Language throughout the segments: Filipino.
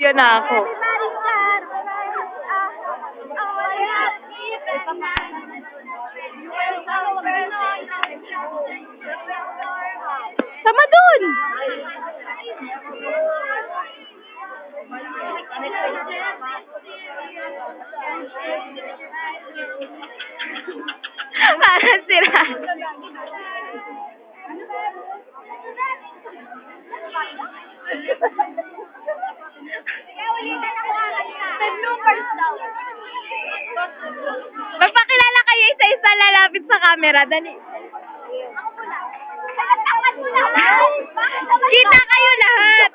Video na ako. Sama dun! Para sila. Magpakilala kayo isa-isa, lalapit sa camera. Dali. Kita kayo lahat.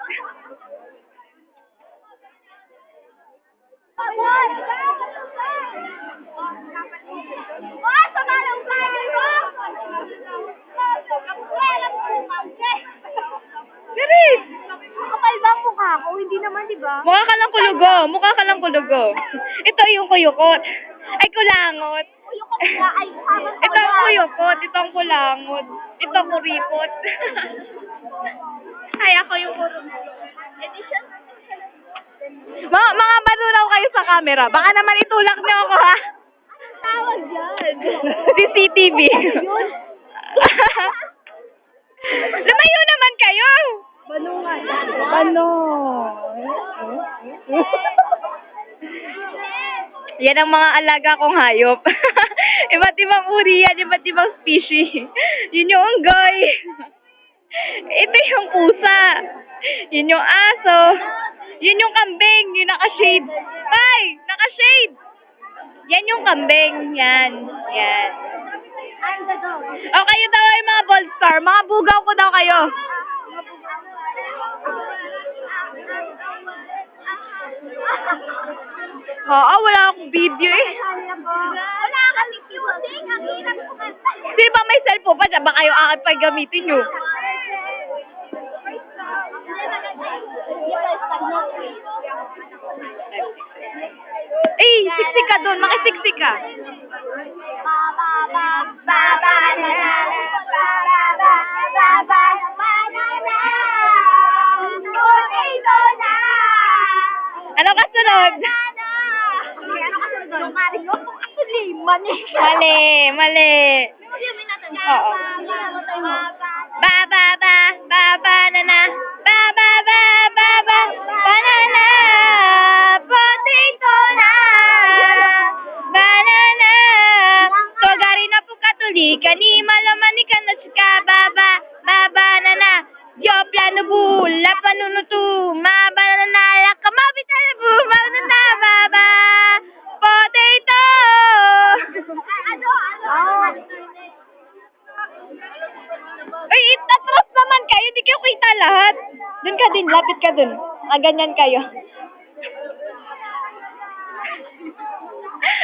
Biris! Kapal ba ang mukha ko? Hindi naman, di ba? Mukha ka lang kulugo. Mukha ka lang kulugo. Ito yung kuyukot. Ay, kulangot. Kuyukot nga, ay, Ito ang kuyukot. Ito ang kulangot. Ito ang kuripot. Ay, ako yung kuripot. Edition. Mga manunaw kayo sa camera. Baka naman itulak niyo ako, ha? Tawag yan. CCTV. Yun. Lumayo naman kayo. Banungan. Ano? Yan ang mga alaga kong hayop. Iba't ibang uri yan, iba't ibang species. Yun yung unggoy. Ito yung pusa. Yun yung aso. Yun yung kambing, yung naka-shade. Ay! Naka-shade! Yan yung kambing. Yan. Yan. I'm the dog. O, kayo daw ay mga bold star. Mga bugaw ko daw kayo. Oo, wala akong video eh. Wala kami music. Ang hirap kumanta. Sino ba may cellphone pa dyan? Baka yung akin pa gamitin nyo. Eh, siksik ka doon. Makisiksik ka. Ano kasunod? Mali, mali. Oo. Banana. Banana. Potato na. Banana. Togari na po katulika ni malaman ni kanasika. Banana. Yo plano bula panunutu. Banana. Kamabitala bu. Banana. Potato. Ay, itatras naman kayo. Hindi kayo kita lahat. Doon ka din. Lapit ka dun. Ganyan kayo.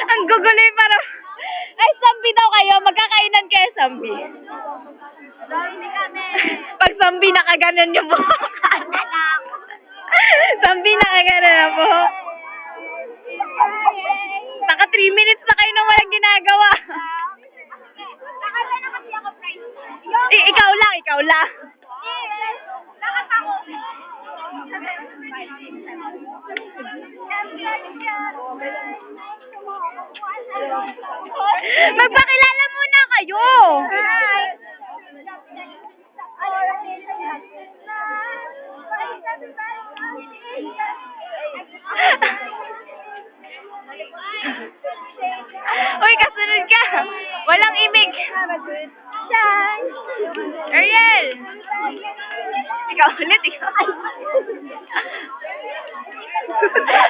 Ang guguloy parang... Ay, zombie daw kayo. Magkakainan kayo, zombie. Pag zombie, nakaganon yung buhok. Zombie, nakaganon ang buhok. Naka 3 minutes na kayo nang walang ginagawa. Ikaw lang. Magpakilala muna kayo. Uy, kasunod ka. Walang imig. Ariel! Ikaw ulit, ikaw.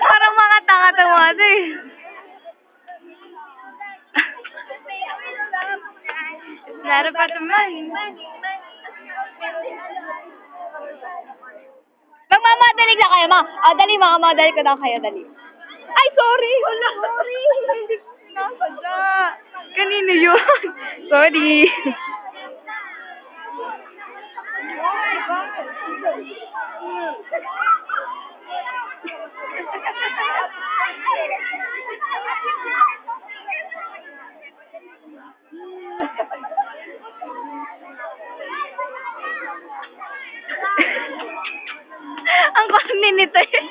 Parang mga tanga-tanga eh. Laro pa naman. Magmamadali lang kayo, ma. Dali, makamadali ko na kayo, dali. Ay, sorry. Wala. Sorry. Hindi ko sinasadya. Kanino yun? Sorry. Oh my God. Ang corny nito eh.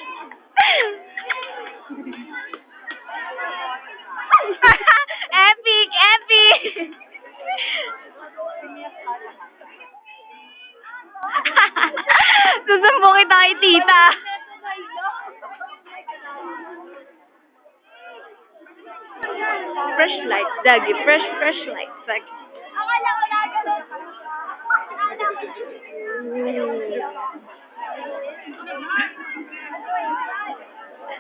fresh lights, Dagi. Fresh lights, Dagi. Akala ko na ganun.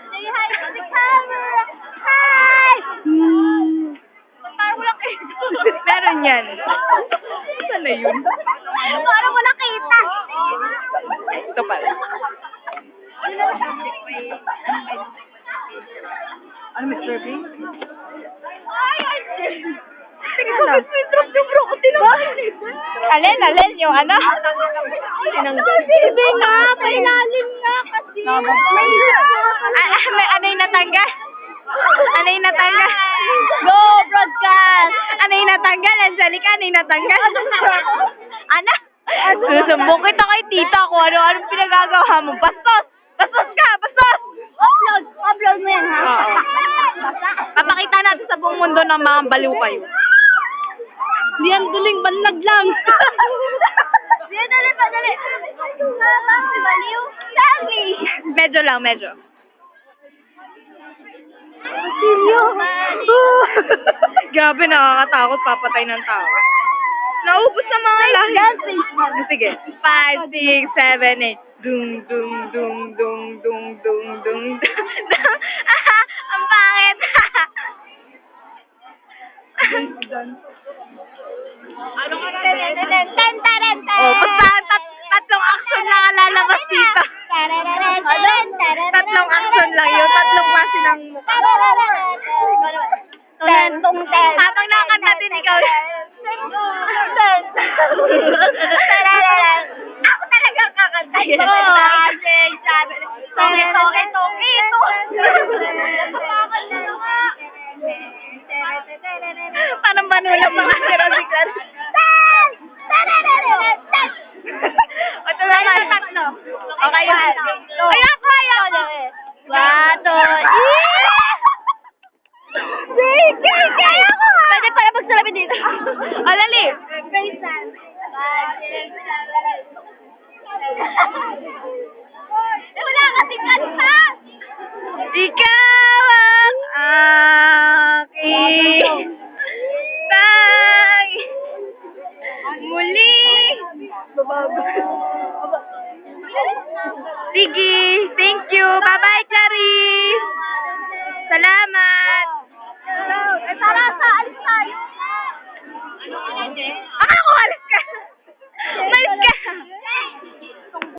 Say hi to the camera. Hi! Parang wala kita. Meron yan. Saan na yun? Parang wala kita. Ito pala. Ano, may serving? Ay! Sige lang. Bro, ko tinamaan. Alin, yung ano? Silbi nga, pailalim nga kasi. May ano yung natanggal? Ano yung natanggal? Go, broadcast! Ano yung natanggal? Angelica, ano yung natanggal? Ano? Susumbong kita kay tita ko. Ano pinagagawa mo? Bastos! Bastos ka! Bastos! Upload mo yan, ha? Oo. Papakita natin sa buong mundo ng mga baliw kayo. Hindi yan duling, banlag lang. Sige, dali pa, dali. Baliw. Dali. Medyo lang, medyo. Silyo. Grabe, nakakatakot, papatay ng tao. Naubos na mga lahi. Sige. 5, 6, 7, 8. Dung, dung, dung, dung, dung, dung, dung. Ang pangit. Ano ka na? Oh, basta tatlong action lang ang lalabas dito. Tatlong action lang yun. Tatlong klase ng mukha. Habang nakakanta din ikaw. Ako talaga kakanta yun. Parang manulang mga sirabiglan. O, ito naman. Okay, yun. Ayoko. Pwede pala magsalamin dito. O, dali. Wala kasi kanta! Ikaw ang aking muli. Sige, thank you. Bye-bye, Clarice. Salamat. Tara, alis tayo.